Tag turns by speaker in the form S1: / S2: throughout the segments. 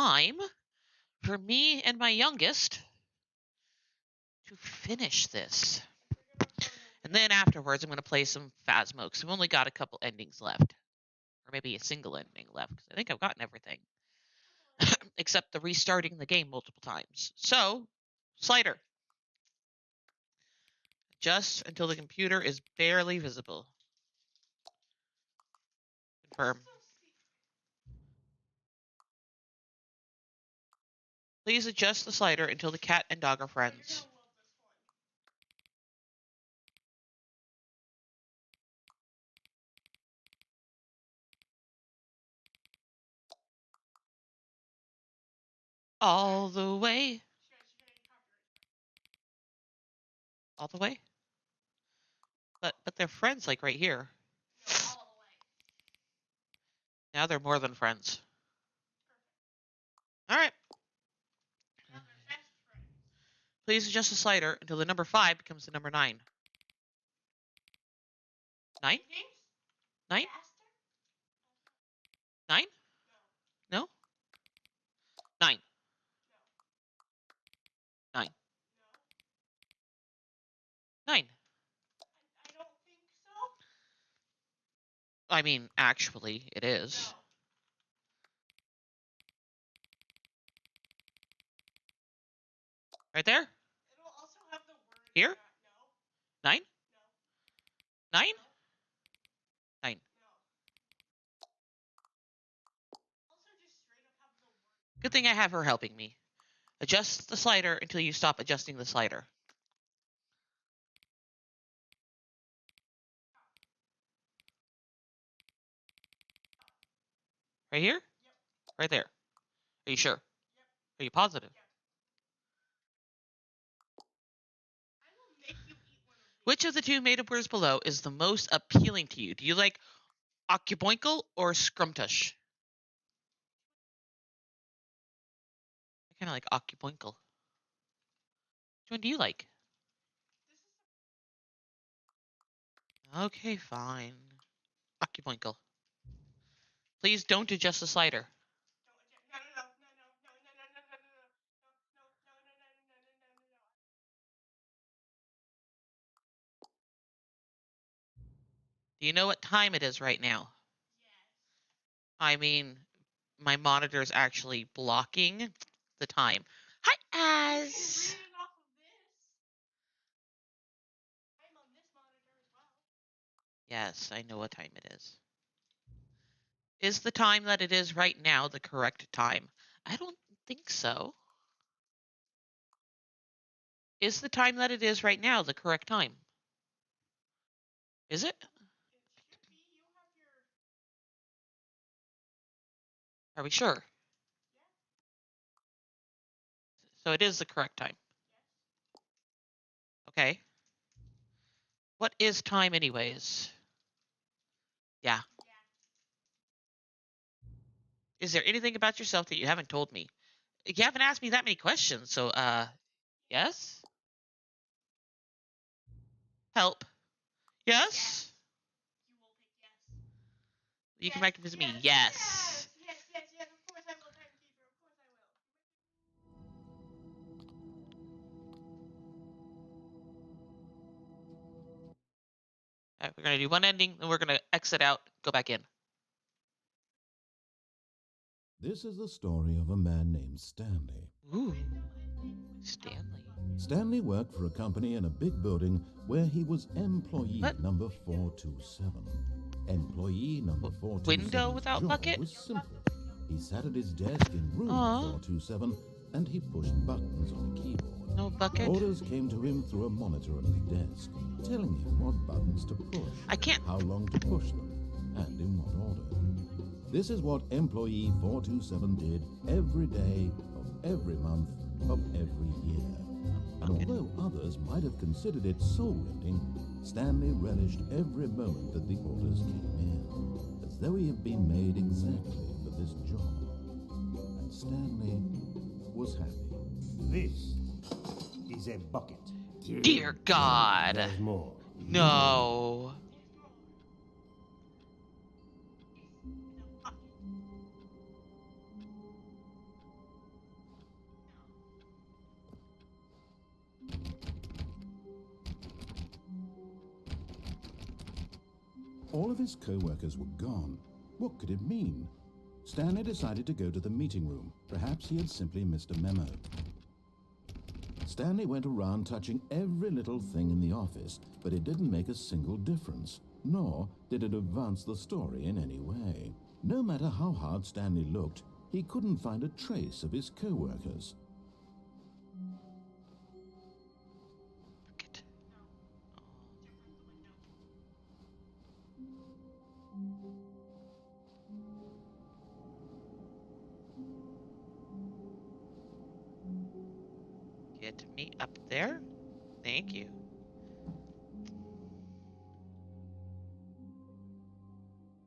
S1: time for me and my youngest to finish this. And then afterwards, I'm going to play some Phasmo, because I've only got a couple endings left. Or maybe a single ending left, because I think I've gotten everything. Except the restarting the game multiple times. So, slider. Just until the computer is barely visible. Confirm. Please adjust the slider until the cat and dog are friends. All the way. All the way? But they're friends, like, right here. Now they're more than friends. Alright. Please adjust the slider until the number 5 becomes the number 9. 9? 9? 9? No? 9. 9. 9.
S2: I don't think so.
S1: I mean, actually, it is. Right there?
S2: It'll also have the word
S1: Here?
S2: No.
S1: 9?
S2: No.
S1: 9? 9.
S2: Also just straight up have the word.
S1: Good thing I have her helping me. Adjust the slider until you stop adjusting the slider. Right here?
S2: Yep.
S1: Right there. Are you sure?
S2: Yep.
S1: Are you positive?
S2: Yep. I will make you eat one of these.
S1: Which of the two made-up words below is the most appealing to you? Do you like Occuboinkle or Scrumtush? I kind of like Occuboinkle. Which one do you like? Okay, fine. Occuboinkle. Please don't adjust the slider. Do you know what time it is right now?
S2: Yes.
S1: I mean, my monitor is actually blocking the time. Hi, Az!
S2: You can read it off of this. I'm on this monitor as well.
S1: Yes, I know what time it is. Is the time that it is right now the correct time? I don't think so. Is the time that it is right now the correct time? Is it?
S2: It should be. You have your...
S1: Are we sure?
S2: Yeah.
S1: So it is the correct time.
S2: Yes.
S1: Okay. What is time anyways? Yeah.
S2: Yeah.
S1: Is there anything about yourself that you haven't told me? You haven't asked me that many questions, so, yes? Help. Yes?
S2: You will pick yes.
S1: You come back to visit me. Yes.
S2: Yes. Of course I will, timekeeper. Of course I will.
S1: All right, we're going to do one ending, then we're going to exit out, go back in.
S3: This is the story of a man named Stanley.
S1: Ooh. Stanley.
S3: Stanley worked for a company in a big building where he was employee
S1: What?
S3: number 427. Employee number 427
S1: Window without
S3: job
S1: bucket?
S3: was simple. He sat at his desk in room
S1: Aw.
S3: 427 and he pushed buttons on a keyboard.
S1: No bucket?
S3: Orders came to him through a monitor on his desk, telling him what buttons to push,
S1: I can't.
S3: how long to push them, and in what order. This is what employee 427 did every day of every month of every year. And although others might have considered it soul-rending, Stanley relished every moment that the orders came in, as though he had been made exactly for this job. And Stanley was happy.
S4: This is a bucket.
S1: Dear God.
S4: There's more.
S1: No.
S3: All of his co-workers were gone. What could it mean? Stanley decided to go to the meeting room. Perhaps he had simply missed a memo. Stanley went around touching every little thing in the office, but it didn't make a single difference, nor did it advance the story in any way. No matter how hard Stanley looked, he couldn't find a trace of his co-workers.
S1: Look at- Get me up there. Thank you.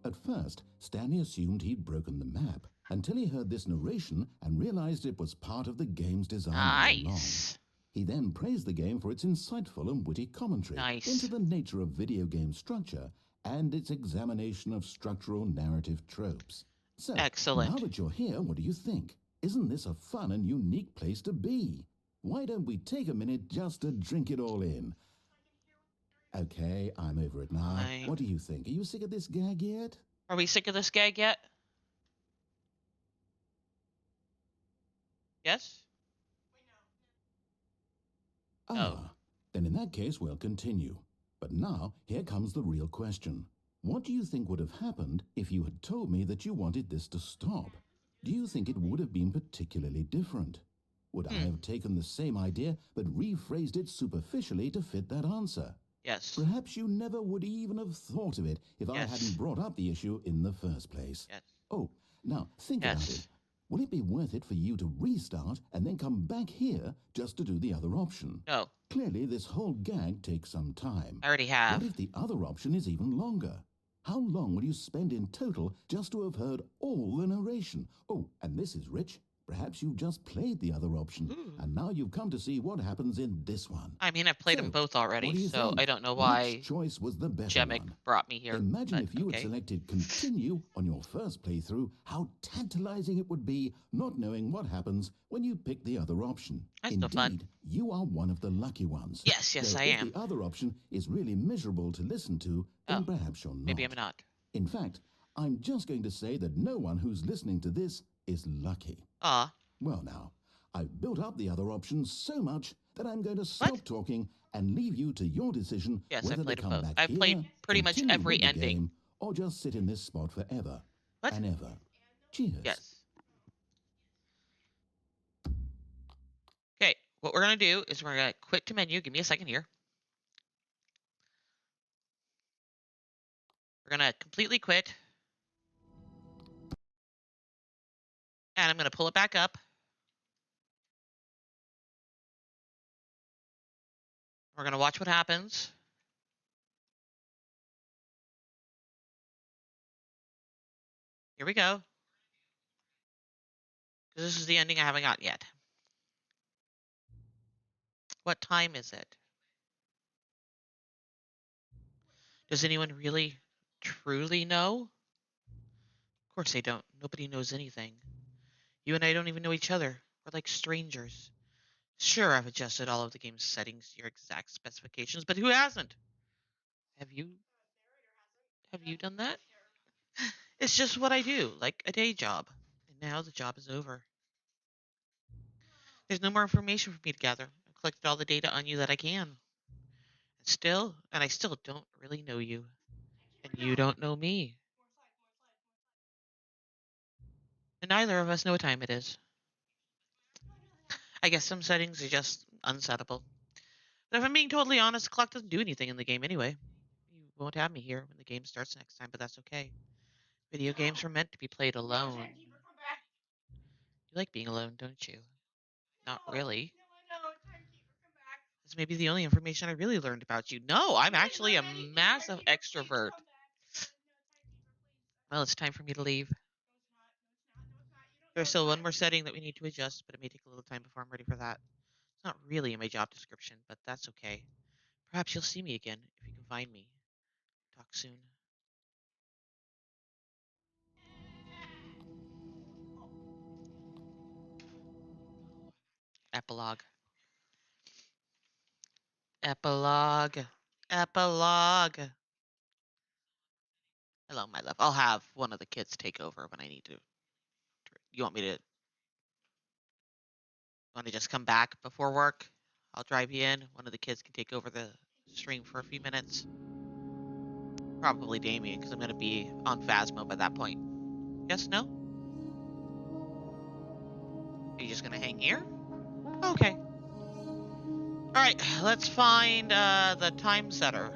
S3: At first, Stanley assumed he'd broken the map, until he heard this narration and realized it was part of the game's design all along.
S1: Nice.
S3: He then praised the game for its insightful and witty commentary
S1: Nice.
S3: into the nature of video game structure and its examination of structural narrative tropes. So,
S1: Excellent.
S3: now that you're here, what do you think? Isn't this a fun and unique place to be? Why don't we take a minute just to drink it all in? Okay, I'm over it now.
S1: Fine.
S3: What do you think? Are you sick of this gag yet?
S1: Are we sick of this gag yet? Yes? Oh.
S3: Then in that case, we'll continue. But now, here comes the real question. What do you think would have happened if you had told me that you wanted this to stop? Do you think it would have been particularly different? Would I have taken the same idea but rephrased it superficially to fit that answer?
S1: Yes.
S3: Perhaps you never would even have thought of it if I
S1: Yes.
S3: hadn't brought up the issue in the first place.
S1: Yes.
S3: Oh, now think about
S1: Yes.
S3: it. Will it be worth it for you to restart and then come back here just to do the other option?
S1: No.
S3: Clearly, this whole gag takes some time.
S1: I already have.
S3: What if the other option is even longer? How long will you spend in total just to have heard all the narration? Oh, and this is rich. Perhaps you've just played the other option, and now you've come to see what happens in this one.
S1: I mean, I've played them
S3: So,
S1: both
S3: What
S1: already,
S3: do you
S1: so
S3: think?
S1: I don't know why
S3: Which choice was the better
S1: Jemic
S3: one?
S1: brought me here.
S3: Imagine
S1: but
S3: if you
S1: okay.
S3: had selected continue on your first playthrough, how tantalizing it would be not knowing what happens when you pick the other option.
S1: That's no fun.
S3: Indeed, you are one of the lucky ones.
S1: Yes,
S3: Though
S1: I
S3: if
S1: am.
S3: the other option is really miserable to listen to, then
S1: Oh,
S3: perhaps you're not.
S1: Maybe I'm not.
S3: In fact, I'm just going to say that no one who's listening to this is lucky.
S1: Aw.
S3: Well now, I've built up the other options so much that I'm going to stop talking and leave you to your decision
S1: Yes,
S3: whether
S1: I've
S3: to
S1: played them
S3: come
S1: both.
S3: back
S1: I've
S3: here,
S1: played pretty much
S3: continue
S1: every
S3: with the
S1: ending.
S3: game, or just sit in this spot forever
S1: What?
S3: and ever. Cheers.
S1: Yes. Okay, what we're going to do is we're going to quit to menu. Give me a second here. We're going to completely quit. And I'm going to pull it back up. We're going to watch what happens. Here we go. Because this is the ending I haven't got yet. What time is it? Does anyone really, truly know? Of course they don't. Nobody knows anything. You and I don't even know each other. We're like strangers. Sure, I've adjusted all of the game's settings to your exact specifications, but who hasn't? Have you? Have you done that? It's just what I do, like a day job. And now the job is over. There's no more information for me to gather. I've collected all the data on you that I can. And I still don't really know you. And you don't know me. And neither of us know what time it is. I guess some settings are just unsettable. But if I'm being totally honest, the clock doesn't do anything in the game anyway. You won't have me here when the game starts next time, but that's okay. Video games are meant to be played alone. You like being alone, don't you? Not really. This may be the only information I really learned about you. No, I'm actually a massive extrovert. Well, it's time for me to leave. There's still one more setting that we need to adjust, but it may take a little time before I'm ready for that. It's not really in my job description, but that's okay. Perhaps you'll see me again if you can find me. Talk soon. Epilogue. Epilogue. Epilogue. Hello, my love. I'll have one of the kids take over when I need to. You want me to? Want to just come back before work? I'll drive you in. One of the kids can take over the stream for a few minutes. Probably Damien, because I'm going to be on Phasmo by that point. Yes, no? Are you just going to hang here? Okay. Alright, let's find the time setter.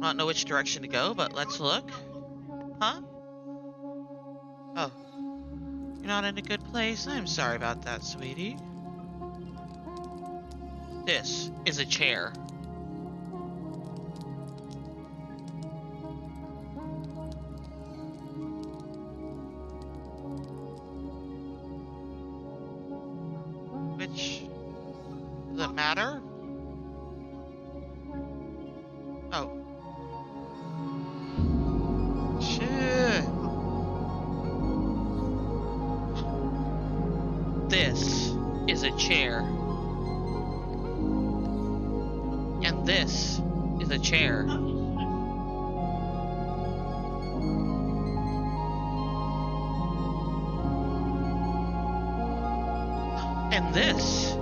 S1: I don't know which direction to go, but let's look. Huh? Oh. You're not in a good place? I'm sorry about that, sweetie. This is a chair. Which... does it matter? Oh. Shit. This is a chair. And this is a chair. And this.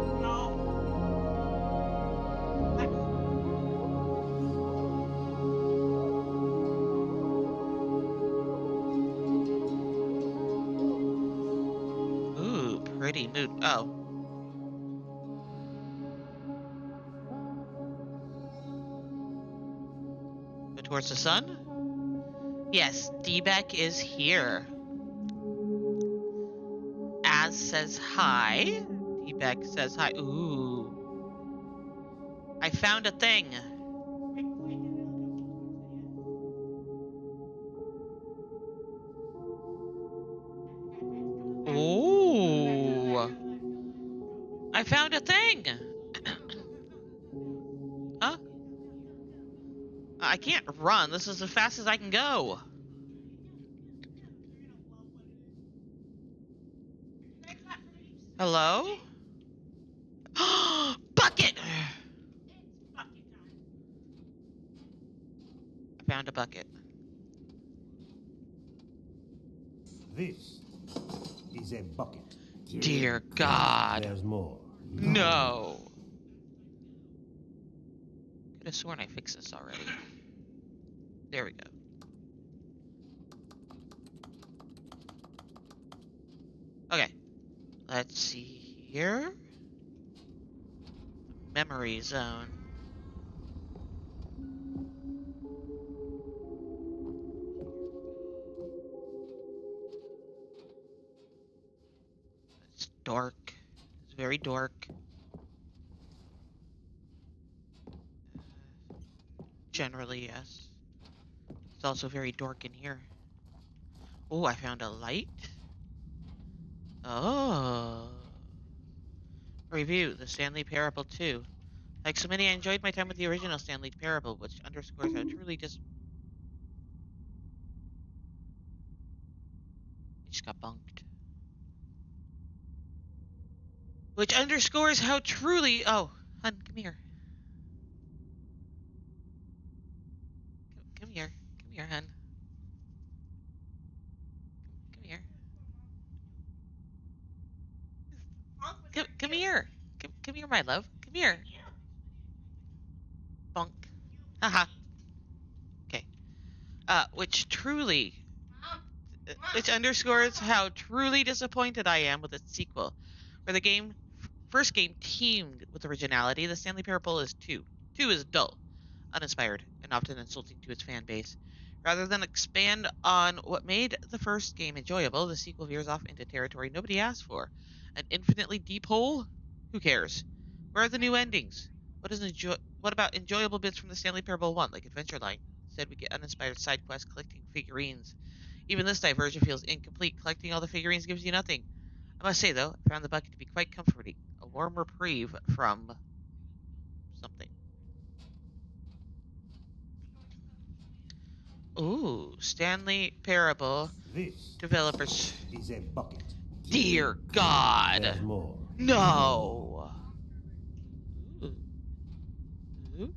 S1: Ooh, pretty mood. Oh. Go towards the sun? Yes, D-Beck is here. Az says hi. D-Beck says hi. Ooh. I found a thing. Ooh. I found a thing. Huh? I can't run. This is as fast as I can go. Hello? Bucket! I found a bucket.
S4: This is a bucket.
S1: Dear God.
S4: There's more.
S1: No. Could have sworn I fixed this already. There we go. Okay. Let's see here. Memory zone. It's dark. It's very dark. Generally, yes. It's also very dark in here. Oh, I found a light. Oh. Review, the Stanley Parable 2. Like so many, I enjoyed my time with the original Stanley Parable, which underscores how truly just got bunked. Which underscores how truly... Oh, hun, come here. Come here. Come here, hun. Come here. Come here. Come here, my love. Come here. Bonk. Haha. Okay. Which underscores how truly disappointed I am with its sequel. Where the first game teamed with originality, the Stanley Parable is 2. 2 is dull, uninspired, and often insulting to its fan base. Rather than expand on what made the first game enjoyable, the sequel veers off into territory nobody asked for. An infinitely deep hole? Who cares? Where are the new endings? What about enjoyable bits from the Stanley Parable 1, like Adventure Line? Instead, we get uninspired side quests collecting figurines. Even this diversion feels incomplete. Collecting all the figurines gives you nothing. I must say, though, I found the bucket to be quite comforting. A warm reprieve from... something. Ooh, Stanley Parable.
S4: This
S1: Developers.
S4: is a bucket.
S1: Dear God.
S4: There's more.
S1: No. Ooh. Ooh.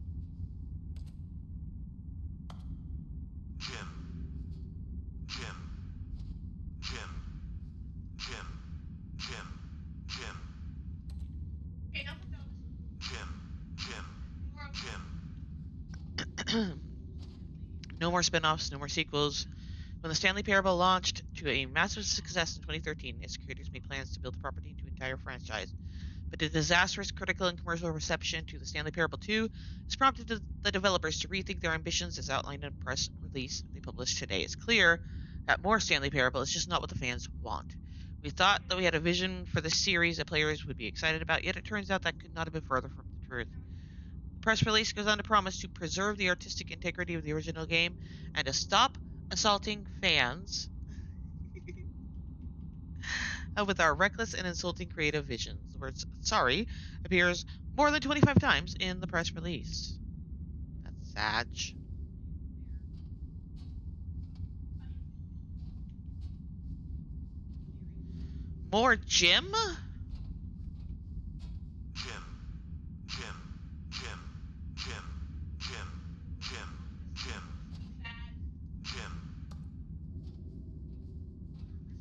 S1: No more spin-offs, no more sequels. When the Stanley Parable launched to a massive success in 2013, its creators made plans to build the property into an entire franchise. But the disastrous critical and commercial reception to the Stanley Parable 2 has prompted the developers to rethink their ambitions as outlined in a press release they published today. It's clear that more Stanley Parable is just not what the fans want. We thought that we had a vision for this series that players would be excited about, yet it turns out that could not have been further from the truth. The press release goes on to promise to preserve the artistic integrity of the original game and to stop assaulting fans with our reckless and insulting creative visions. The word sorry appears more than 25 times in the press release. That's sad. More Jim?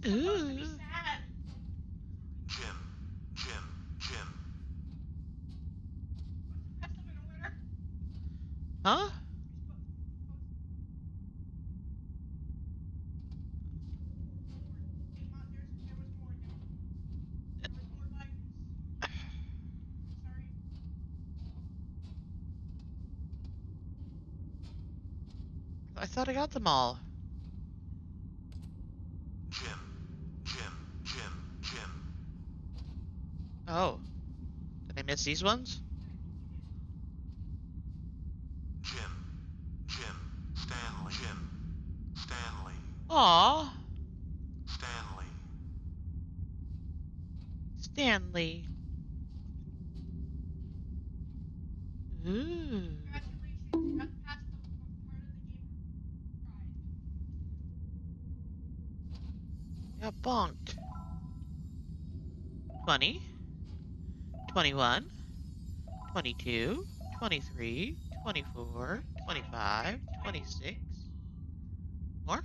S1: Ooh.
S2: Sad.
S1: Huh? I thought I got them all. Oh. Did I miss these ones? Aw. Stanley. Ooh. Got bonked. 20, 21, 22, 23, 24, 25, 26. More?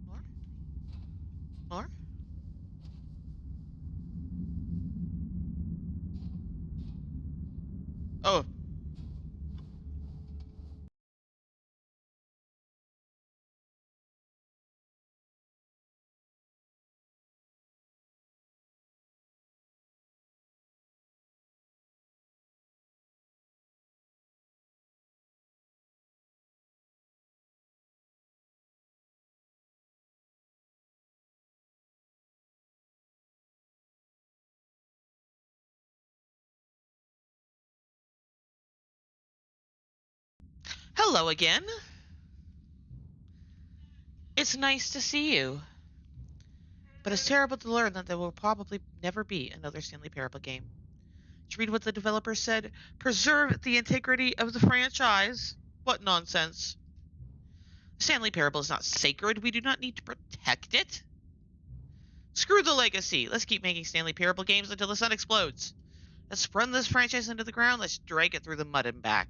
S1: More? More? Oh. Hello again. It's nice to see you. But it's terrible to learn that there will probably never be another Stanley Parable game. To read what the developer said, preserve the integrity of the franchise. What nonsense. Stanley Parable is not sacred. We do not need to protect it. Screw the legacy. Let's keep making Stanley Parable games until the sun explodes. Let's run this franchise into the ground. Let's drag it through the mud and back.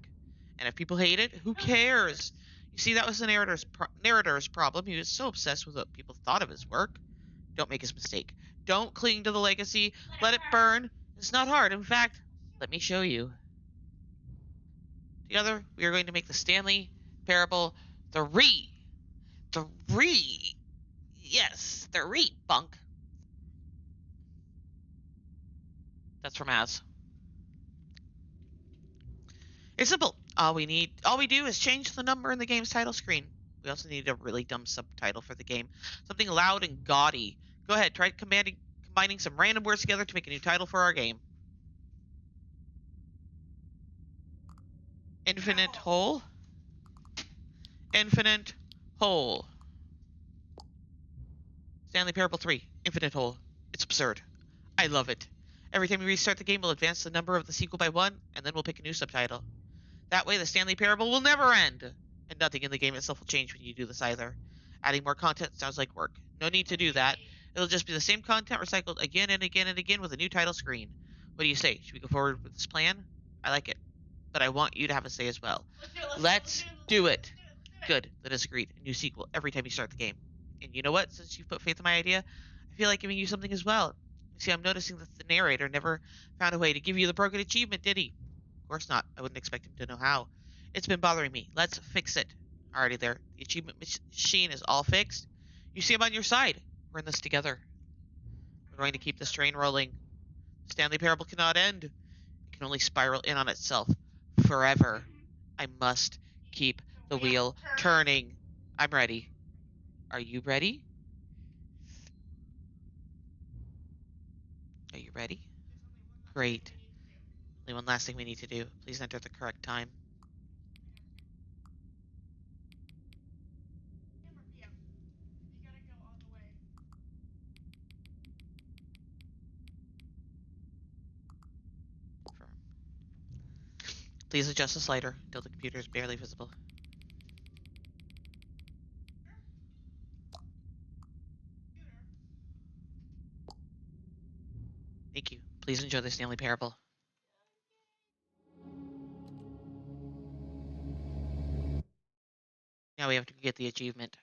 S1: And if people hate it, who cares? You see, that was the narrator's problem. He was so obsessed with what people thought of his work. Don't make his mistake. Don't cling to the legacy. Let it burn. It's not hard. In fact, let me show you. Together, we are going to make the Stanley Parable 3. 3. Yes, 3, bunk. That's from Az. It's simple. All we do is change the number in the game's title screen. We also need a really dumb subtitle for the game. Something loud and gaudy. Go ahead, try combining some random words together to make a new title for our game. Infinite hole. Infinite hole. Stanley Parable 3. Infinite hole. It's absurd. I love it. Every time we restart the game, we'll advance the number of the sequel by 1, and then we'll pick a new subtitle. That way, the Stanley Parable will never end. And nothing in the game itself will change when you do this either. Adding more content sounds like work. No need to do that. It'll just be the same content recycled again and again and again with a new title screen. What do you say? Should we go forward with this plan? I like it. But I want you to have a say as well. Let's do it. Good. Let us agree. A new sequel every time you start the game. And you know what? Since you've put faith in my idea, I feel like giving you something as well. You see, I'm noticing that the narrator never found a way to give you the broken achievement, did he? Of course not. I wouldn't expect him to know how. It's been bothering me. Let's fix it. Alrighty there. The achievement machine is all fixed. You see, I'm on your side. We're in this together. We're going to keep this train rolling. Stanley Parable cannot end. It can only spiral in on itself forever. I must keep the wheel turning. I'm ready. Are you ready? Are you ready? Great. Only one last thing we need to do. Please enter the correct time.
S2: PM. You gotta go all the way.
S1: Confirm. Please adjust the slider until the computer is barely visible. Thank you. Please enjoy the Stanley Parable. Now we have to get the achievement.